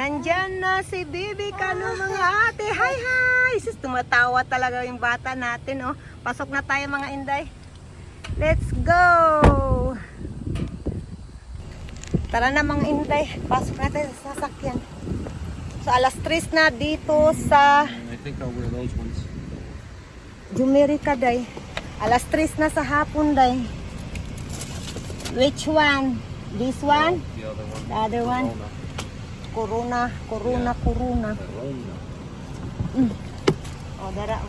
Nandyan na si Bibi Kano mga ate. Hi, hi! Sus, tumatawa talaga yung bata natin, oh. Pasok na tayo mga inday. Let's go! Tara na mga inday. Pasok na tayo sa sasakyan. So, alas 3 na dito sa I think I'll wear those ones. Jumerica, day. Alas 3 na sa hapon, day. Which one? This one? The other one. The other one? Corona. Corona. Corona. O, dara.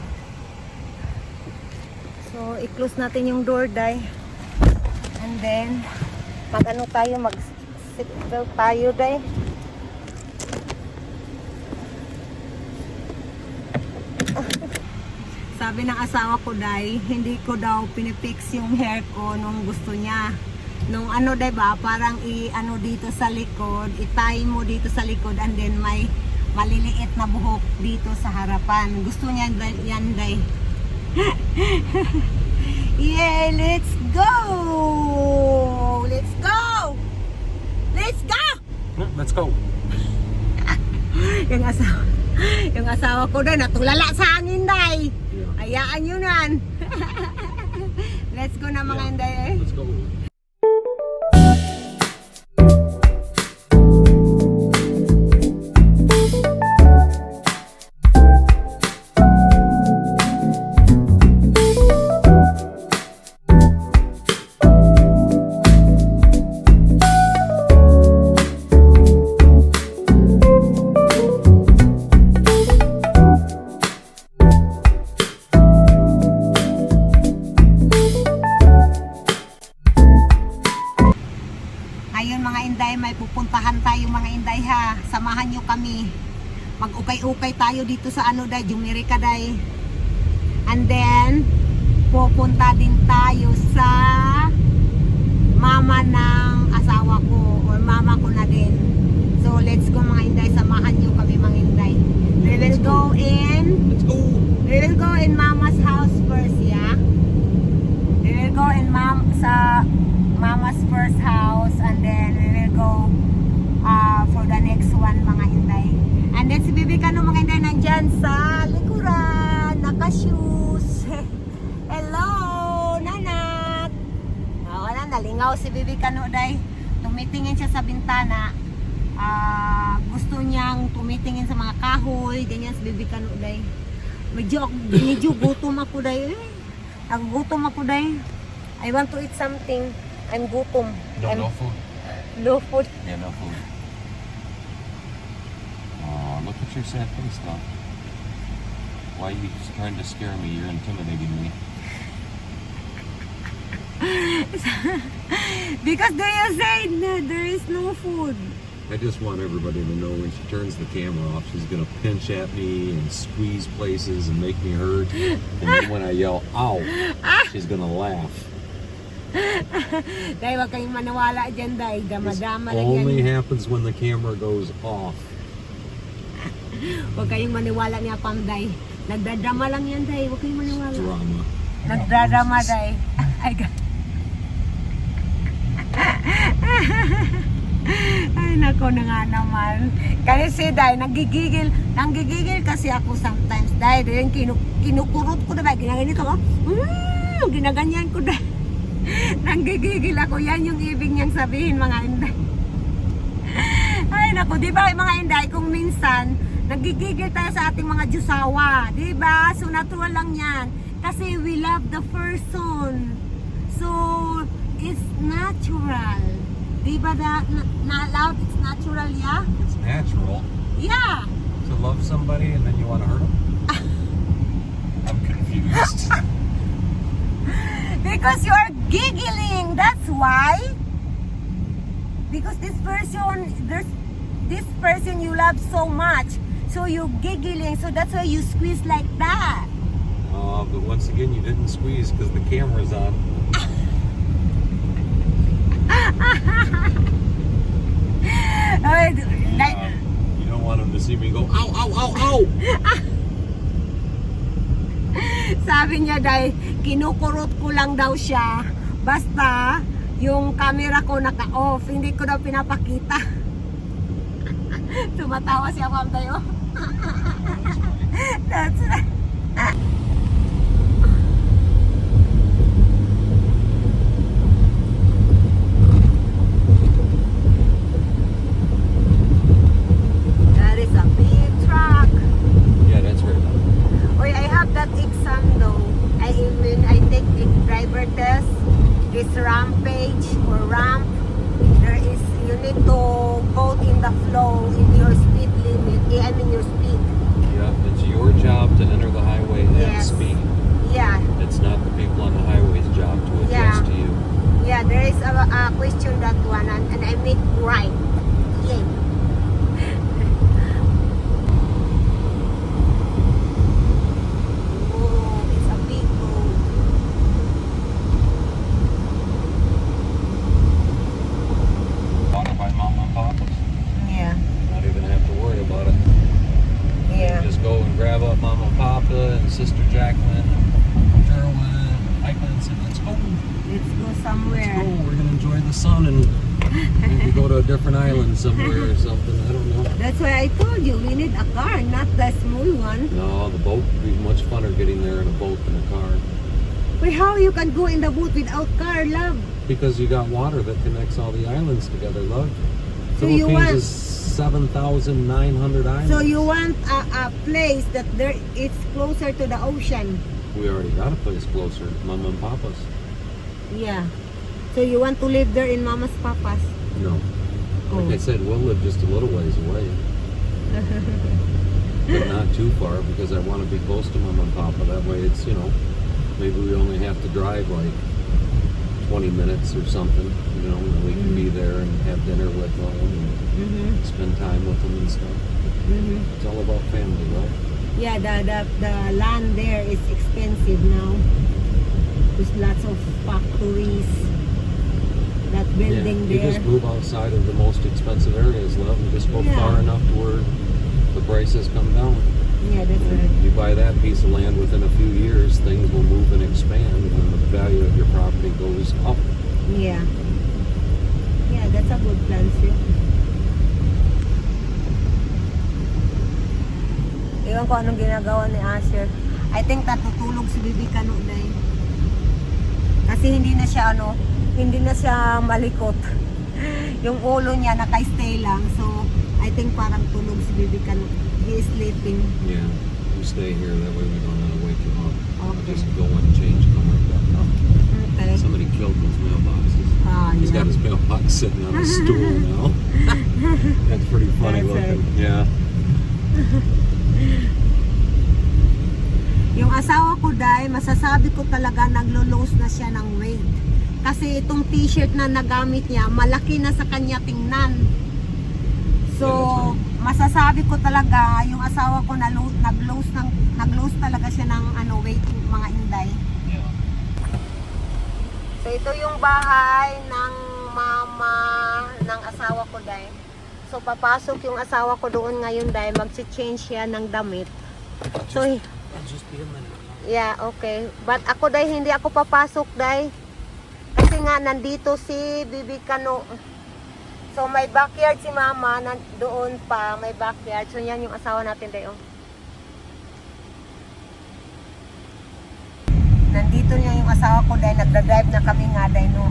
So, i-close natin yung door, day. And then, mag-ano tayo, mag-seatbelt tayo, day. Sabi ng asawa ko, day, hindi ko daw pinipix yung hair ko nung gusto niya. Nung ano, diba, parang i-ano dito sa likod, i-tie mo dito sa likod, and then may maliliit na buhok dito sa harapan. Gusto niya yan, day. Yeah, let's go! Let's go! Let's go! Let's go. Yung asawa ko day, natulala sa hangin, day. Hayaan nyo nan. Let's go na mga inday, eh. Let's go. Ngayon mga inday, may pupuntahan tayo mga inday, ha. Samahan nyo kami. Mag-ukay-ukay tayo dito sa ano, day, Jumerica, day. And then, pupunta din tayo sa mama ng asawa ko, or mama ko na din. So, let's go mga inday. Samahan nyo kami mga inday. We will go in. Let's go. We will go in mama's house first, yeah? We will go in sa mama's first house, and then we will go for the next one mga inday. And then si Bibi Kano mga inday nandyan sa likuran, naka-shoes. Hello, nanak. Wala, nalingaw si Bibi Kano, day. Tumitingin siya sa bintana. Gusto niyang tumitingin sa mga kahoy, ganyan si Bibi Kano, day. Medyo gutom ako, day. Nagugutom ako, day. I want to eat something. I'm gutom. No food. No food. Yeah, no food. Oh, look at your sad face now. Why are you trying to scare me? You're intimidating me. Because you said there is no food. I just want everybody to know when she turns the camera off, she's gonna pinch at me and squeeze places and make me hurt. And then when I yell, ow, she's gonna laugh. Dahil wag kayong maniwala dyan, dahil This dama-dama lang only yan. happens when the camera goes off. Wag kayong maniwala niya, Pam, dahil nagdadrama lang yan, dahil wag kayong maniwala. Drama. Nagdadrama, dahil. Ay, ay, nako na nga naman. Kasi dahil nanggigigil kasi ako sometimes, dahil kinukurot ko na, ginaganito ko, ginaganyan ko dahil. Nanggigigil ako. Yan yung ibig niyang sabihin mga inday. Ay naku, di ba mga inday, kung minsan naggigigil tayo sa ating mga Diyosawa, di ba? So natural lang yan kasi we love the person, so it's natural, di ba? Na love, it's natural, yeah? It's natural Yeah. to love somebody and then you want to hurt them? I'm confused. Because you are giggling, that's why. Because this person you love so much, so you're giggling, so that's why you squeeze like that. But once again, you didn't squeeze because the camera's on. You don't want them to see me go, ow, ow, ow, ow! Sabi niya, dahil kinukurot ko lang daw siya, basta yung camera ko naka-off, hindi ko daw pinapakita. Tumatawa siya, ma'am, tayo. That's That is a big truck. Yeah, that's right. Oy, I have that exam though. I mean, I take the driver test. This rampage or ramp. There is, you need to go in the flow in your speed limit. I mean your speed. Yeah, it's your job to enter the highway at Yes. speed. Yeah, It's not the people on the highway's job to adjust Yeah. to you. yeah. There is a question that one, and I make right. Yeah. Oh, it's a big road. Bought it by Mama and Papa's. Yeah, Not even have to worry about it. yeah. Just go and grab up Mama and Papa and Sister Jacqueline and Gerwin and Eichmann and say, let's go. Let's go Let's somewhere. go. We're going to enjoy the sun and maybe go to a different island somewhere or something. I don't know. That's why I told you we need a car, not the small one. No, the boat would be much funner getting there in a boat than a car. Wait, how you can go in the boat without car, love? Because you got water that connects all the islands together, love. So you Philippines want- is 7,900 islands. So you want a place that there it's closer to the ocean. We already got a place closer, Mama and Papa's. Yeah. So you want to live there in Mama's Papa's? No. Like I Oh. said, we'll live just a little ways away. But not too far because I want to be close to Mama and Papa. That way it's, you know, maybe we only have to drive like 20 minutes or something, you know, and we can be there and have dinner with them and Mm-hmm. spend time with them and stuff. Mm-hmm. It's all about family, right? Yeah, the land there is expensive now. There's lots of factories. That building You there. just move outside of the most expensive areas, love, and just go Yeah. far enough to where the prices come down. Yeah, that's And right. you buy that piece of land within a few years, things will move and expand, and the value of your property goes up. Yeah. Yeah, that's a good plan, sir. Ewan ko anong ginagawa ni Asher. I think natutulog si Bibi Kano dahil. Kasi hindi na siya malikot. Yung ulo niya naka-stay lang. So, I think parang tulog si Bibi Kano. He is sleeping. Yeah, you stay here, that way we don't have to wake him up. Okay. Just go and change and come right back up. Okay. Somebody killed those mailboxes. He's got his mailbox sitting on a stool now. That's pretty funny That's looking. Yeah. Yung asawa ko dahil masasabi ko talaga naglo-lose na siya ng weight. Kasi itong t-shirt na nagamit niya, malaki na sa kanya tingnan. So, masasabi ko talaga yung asawa ko nag-lose talaga siya ng weight, mga inday. Yeah. So, ito yung bahay ng mama ng asawa ko dahil. So, papasok yung asawa ko doon ngayon dahil mag-change siya ng damit. So, Just be a minute. yeah, okay. But ako dahil hindi ako papasok dahil kasi nga nandito si Bibi Kano. So may backyard si mama, doon pa may backyard. So yan yung asawa natin dahil. Nandito niya yung asawa ko dahil nagdadrive na kami nga dahil no.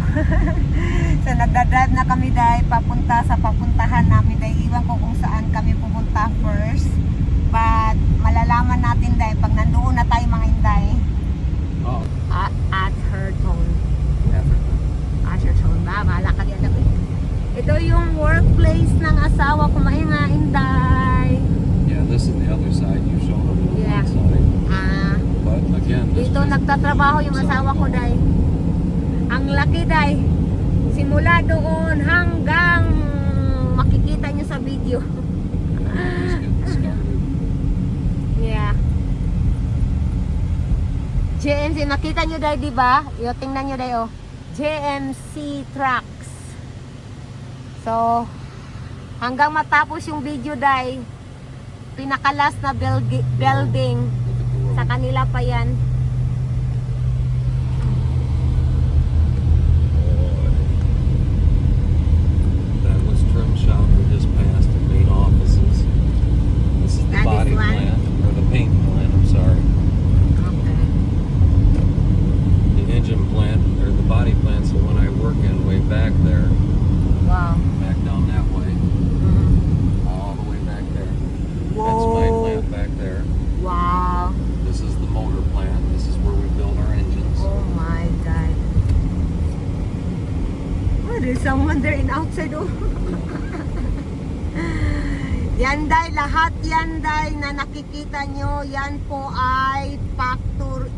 So nagdadrive na kami dahil papunta sa papuntahan namin dahil iwan ko kung saan kami pupunta first. But malalaman natin dahil pag nandoon na tayo mga inday. Oh. At her tone. At her tone ba? Bahala ka diyan. Ito yung workplace ng asawa ko mga inday. Yeah, this is the other side. You showed them the Yeah. one side. But again, this Dito just- nagtatrabaho yung asawa ko dahil. Ang laki dahil. Simula doon hanggang makikita nyo sa video. Just getting started. Yeah. JMC, nakita nyo dahil diba? Yo, tingnan nyo dahil JMC Trucks. So, hanggang matapos yung video dahil pinakalas na building Look at the road. sa kanila pa yan. That was trim shop we just passed and made off outside oh. Yan day, lahat yan day na nakikita nyo, yan po ay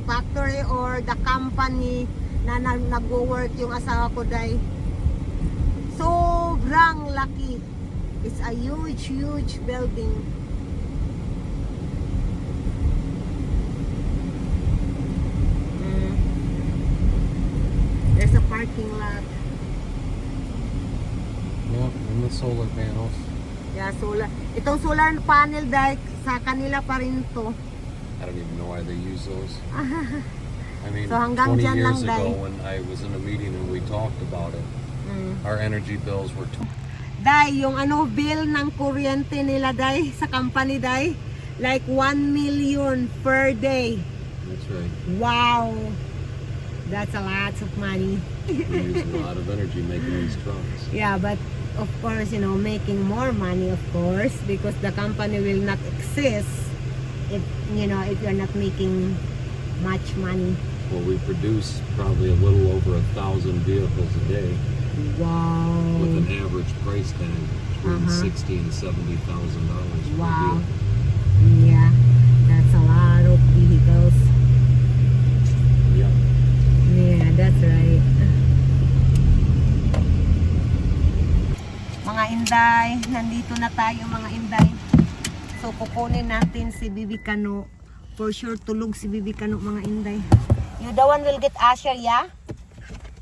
factory or the company na nag-work yung asawa ko day. Sobrang laki. It's a huge building. There's a parking lot. Yeah, and the solar panels. Yeah, solar. Itong solar panel dahil sa kanila pa rin to. I don't even know why they use those. I mean, So, hanggang 20 dyan years lang, Day. ago when I was in a meeting and we talked about it, our energy bills were Day, yung ano bill ng kuryente nila day sa company day, like 1 million per day. That's right. Wow. That's a lot of money. We use a lot of energy making these trucks. Yeah, but of course, you know, making more money, of course, because the company will not exist if, you know, if you're not making much money. Well, we produce probably a little over 1,000 vehicles a day Wow. with an average price tag between $60,000 and $70,000 per Wow. vehicle. Yeah, that's a lot of vehicles. Yeah. Yeah, that's right. Mga Inday, nandito na tayo mga Inday. So kukunin natin si Bibi Kano. For sure tulog si Bibi Kano mga Inday. You the one will get Asher, yeah?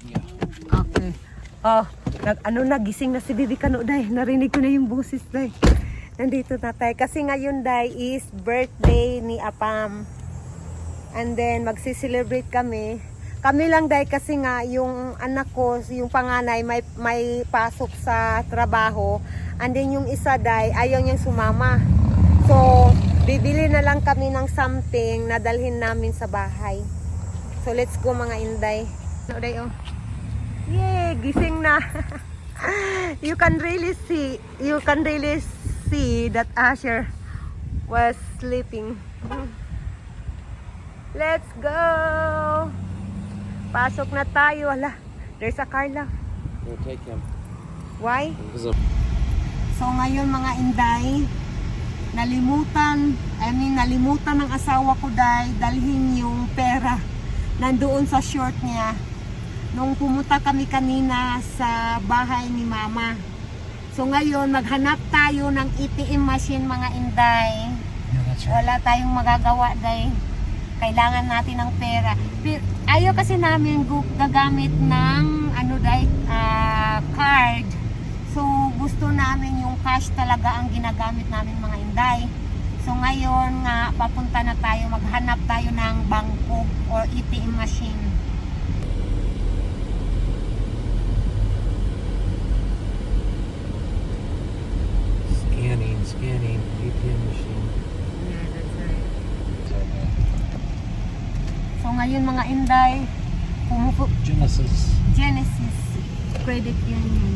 Yeah. Okay. Oh, nagising na si Bibi Kano day. Narinig ko na yung boses day. Nandito na tayo. Kasi ngayon day is birthday ni Apam. And then magsi-celebrate kami. Kami lang day kasi nga yung anak ko, yung panganay may pasok sa trabaho. And then yung isa day ayaw niyang sumama. So bibili na lang kami ng something na dalhin namin sa bahay. So let's go mga Inday. So day oh. Yay, gising na. You can really see that Asher was sleeping. Let's go. Pasok na tayo. Hala, there's a car lang. We'll take him. Why? Because So ngayon mga Inday, nalimutan ng asawa ko dahil dalhin yung pera nandoon sa short niya. Nung pumunta kami kanina sa bahay ni Mama. So ngayon, maghanap tayo ng ATM machine mga Inday. yeah, that's right. Wala tayong magagawa dahil kailangan natin ng pera. Ayaw kasi namin gagamit ng card. So gusto namin yung cash talaga ang ginagamit namin mga Inday. So ngayon nga papunta na tayo, maghanap tayo ng bangko or ATM machine. Scanning, ATM machine. Yeah, that's right. So ngayon mga Inday, Genesis. Genesis Credit Union.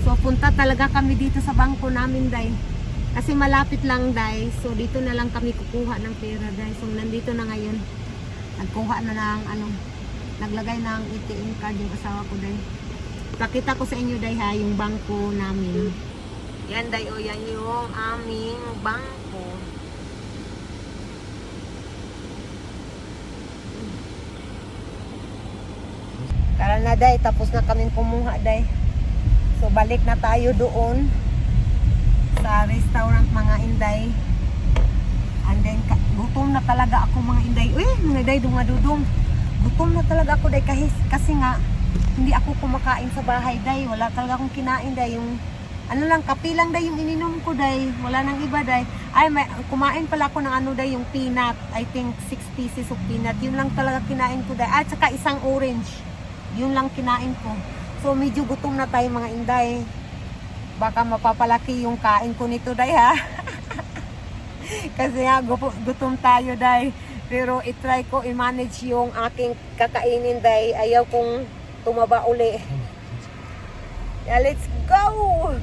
So punta talaga kami dito sa bangko namin day. Kasi malapit lang day. So dito na lang kami kukuha ng pera day. So nandito na ngayon. Nagkuha na ng naglagay ng ATM card yung asawa ko day. Pakita ko sa inyo day ha yung bangko namin. Yan day o yan yung aming bangko. Tara na day, tapos na kaming kumuha day. So balik na tayo doon sa restaurant mga Inday. And then gutom na talaga ako mga Inday. Uy, mga Inday dumadudong. Gutom na talaga ako day kasi nga hindi ako kumakain sa bahay day. Wala talaga akong kinain day. Yung kape lang day yung ininom ko day. Wala nang iba day. Ay, kumain pala ako ng day, yung peanut. I think 6 pieces of peanut. Yun lang talaga kinain ko day. At saka isang orange. Yun lang kinain ko. So medyo gutom na tayo mga Inday. Baka mapapalaki yung kain ko nito day ha. Kasi nga gutom tayo day. Pero itry ko i-manage yung aking kakainin day. Ayaw kong tumaba uli. Yeah, let's go!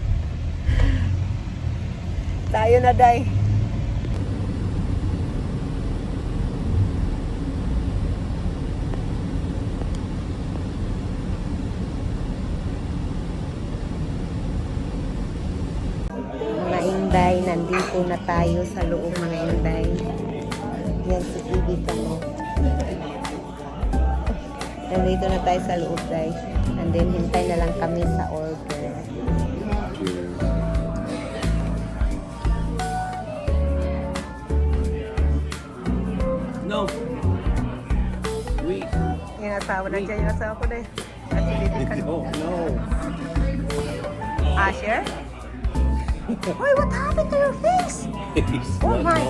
Tayo na day. Inday, nandito na tayo sa loob mga Inday. Yan si Bibi Kano. Nandito na tayo sa loob guys. And then hintay na lang kami sa order. No. Sweet. Yung asawa na dyan, yung asawa ko na eh. At si Bibi Kano. Oh, no. Asher? Why, what happened to your face? Oh my.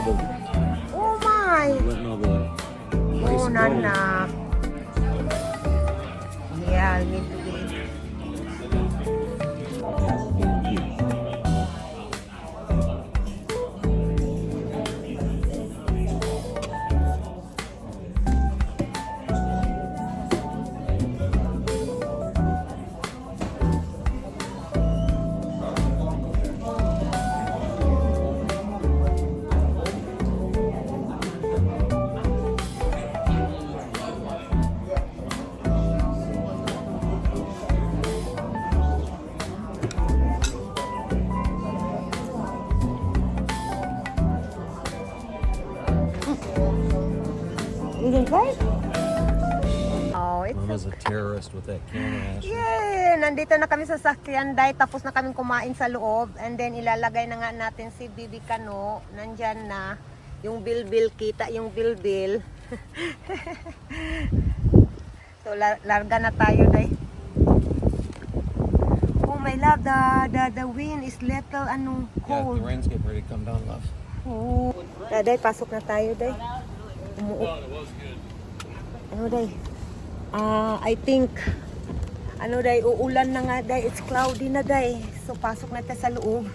Oh my. Oh, Nana. Yeah, I need to be. You didn't try? Oh, it's Mama's a terrorist with that camera. yeah! Nandito na kami sa sakyan, Day. Tapos na kaming kumain sa loob. And then, ilalagay na nga natin si Bibi Kano. Nandyan na. Yung bilbil, kita yung bilbil. So, larga na tayo, Day. Oh, my love. The wind is little, cold. the rain's getting ready to come down, love. Oh. Day, pasok na tayo, Day. Ano, Day? I think, Day, uulan na nga, Day. It's cloudy na, Day. So, pasok na tayo sa loob.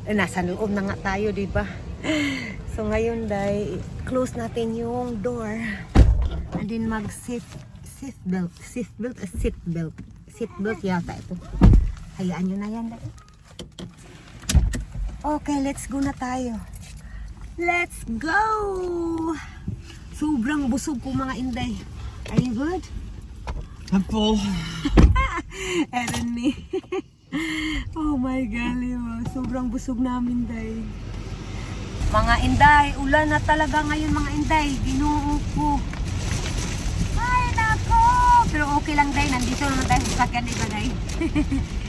Nasa loob na nga tayo, di ba? So, ngayon, Day, close natin yung door. And then, seatbelt yata ito. Hayaan nyo na yan, Day. Okay, let's go na tayo. Let's go! Sobrang busog ko mga Inday. Are you good? I'm full. Erin ni. Oh my golly, sobrang busog namin, Day. Mga Inday, ulan na talaga ngayon mga Inday. Ginoo ko. Ay, nako! Pero okay lang, Day. Nandito naman tayo sa sakyan, di ba, Day?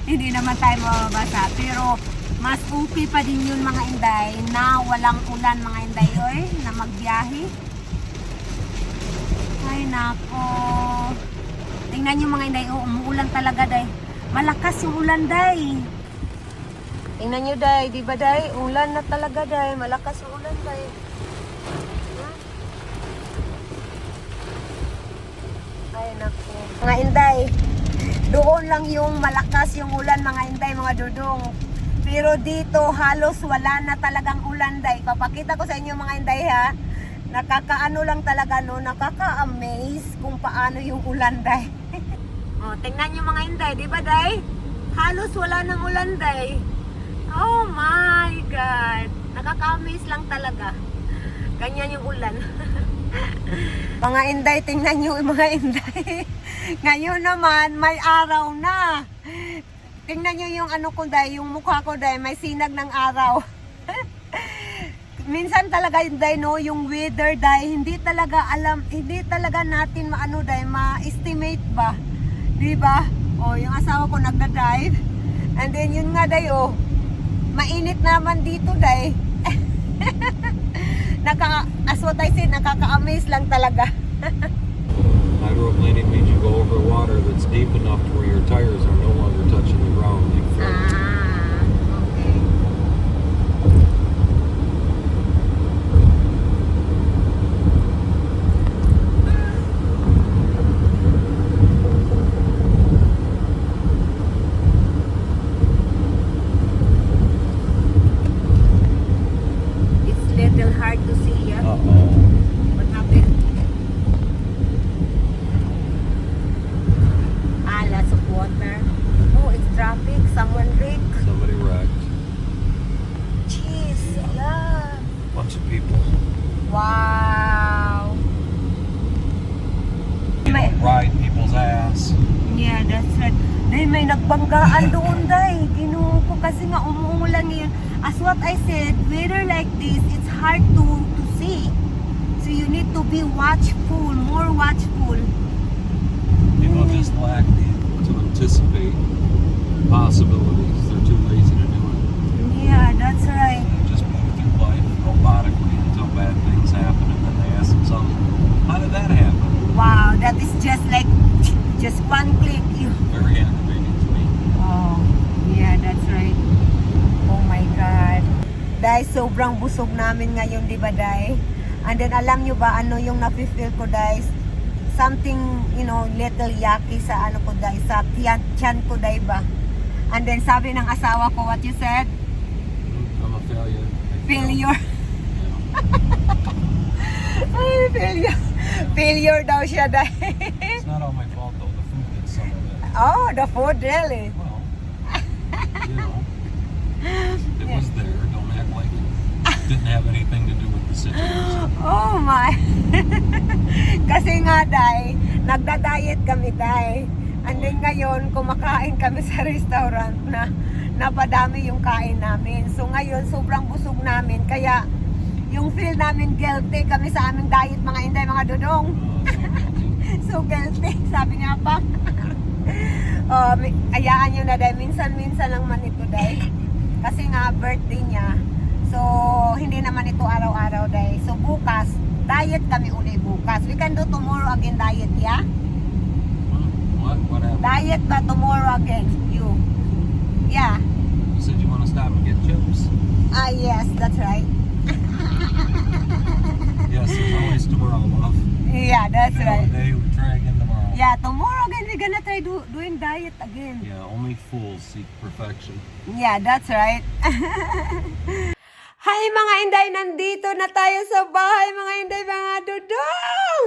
Hindi naman tayo mababasa. Pero mas okay pa din yun mga Inday na walang ulan mga Inday, oy, na magbiyahe. Ay, nako. Tingnan nyo mga Inday, oh, umuulan talaga, Day. Malakas yung ulan, Day. Tingnan nyo, Day. Di ba, Day? Ulan na talaga, Day. Malakas yung ulan, Day. Ay, nako. Mga Inday, doon lang yung malakas yung ulan, mga Inday, mga dudong. Pero dito, halos wala na talagang ulan, Day. Papakita ko sa inyo, mga Inday, ha. Nakakaano lang talaga, no? Nakaka-amaze kung paano yung ulan, Day. Oh, tingnan nyo mga Inday, di ba, Day? Halos wala nang ulan, Day. Oh my God! Nakaka-amaze lang talaga. Ganyan yung ulan. Mga Inday, tingnan nyo mga Inday. Ngayon naman, may araw na. Tingnan nyo yung ko, Day, yung mukha ko, Day, may sinag ng araw. Minsan talaga, Day, no, yung weather, Day, hindi talaga natin Day, ma-estimate ba? Diba? O, yung asawa ko nagda-drive. And then, yun nga, Day, oh, mainit naman dito, Day. As what I said, nakaka-amaze lang talaga. Hydroplaning means you go over water that's deep enough to where your tires are no longer touching the ground. Like Okay. It's little hard to see, yeah? Uh-oh. What happened? Lots of water. Oh, it's traffic. Someone wrecked. Somebody wrecked. Jeez, yeah. Bunch of people. Wow. May, Ride people's ass. yeah, that's right. Day, may nagbanggaan doon, Day. Ginoo ko kasi nga umuulan ngayon. as what I said, weather like this, it's hard to see. So you need to be watchful, more watchful. People just lack to anticipate possibilities. They're too lazy to do it. Yeah, that's right. They just move through life robotically until bad things happen, and then they ask themselves, how did that happen? Wow, that is just one click. You. Very aggravating to me. Oh, yeah, that's right. Oh my God. Dahil sobrang busog namin ngayon, di ba, Day? And then, alam nyo ba, ano yung nafe-feel ko, Day? Something, little yucky sa ano ko, Day, sa tiyan ko, Day ba? And then, sabi ng asawa ko, what you said? I'm a failure. Failure. Yeah. Ay, failure. Failure daw siya, Day. It's not all my fault though. The food did some of it. Oh, the food, really? Well, it was there. Don't act like it didn't have anything to do with the situation. Oh my. Kasi nga, Day, nagda-diet kami, Day. And then ngayon, kumakain kami sa restaurant na napadami yung kain namin. So ngayon, sobrang busog namin. Kaya, yung feel namin guilty kami sa aming diet, mga Inday, mga Dudong. So guilty, sabi nga pa. Ayaan nyo na, Day. Minsan-minsan lang man ito, Day. Kasi nga, birthday niya. So, hindi naman ito araw-araw, Day. So, bukas, diet kami uli bukas. We can do tomorrow again diet, yeah? What happened? Diet ba tomorrow again? You? Yeah. You said you want to stop and get chips. Ah, yes, that's right. Yes, there's always tomorrow, love. Yeah, that's right. Day we try again tomorrow. Yeah, tomorrow again, we're gonna try doing diet again. Yeah, only fools seek perfection. Yeah, that's right. Hi mga Inday, nandito na tayo sa bahay mga Inday, mga Dudong!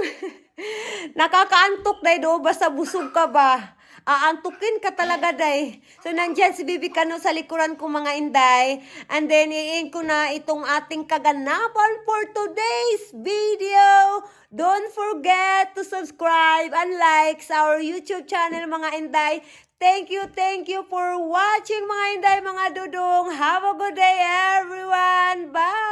Nakakaantok, Day, do? Basta busog ka ba? Aantukin ka talaga, Day. So, nandyan si Bibi Kano sa likuran ko, mga Inday. And then, iin ko na itong ating kaganapan for today's video. Don't forget to subscribe and like sa our YouTube channel, mga Inday. Thank you for watching, mga Inday, mga Dudong. Have a good day, everyone. Bye!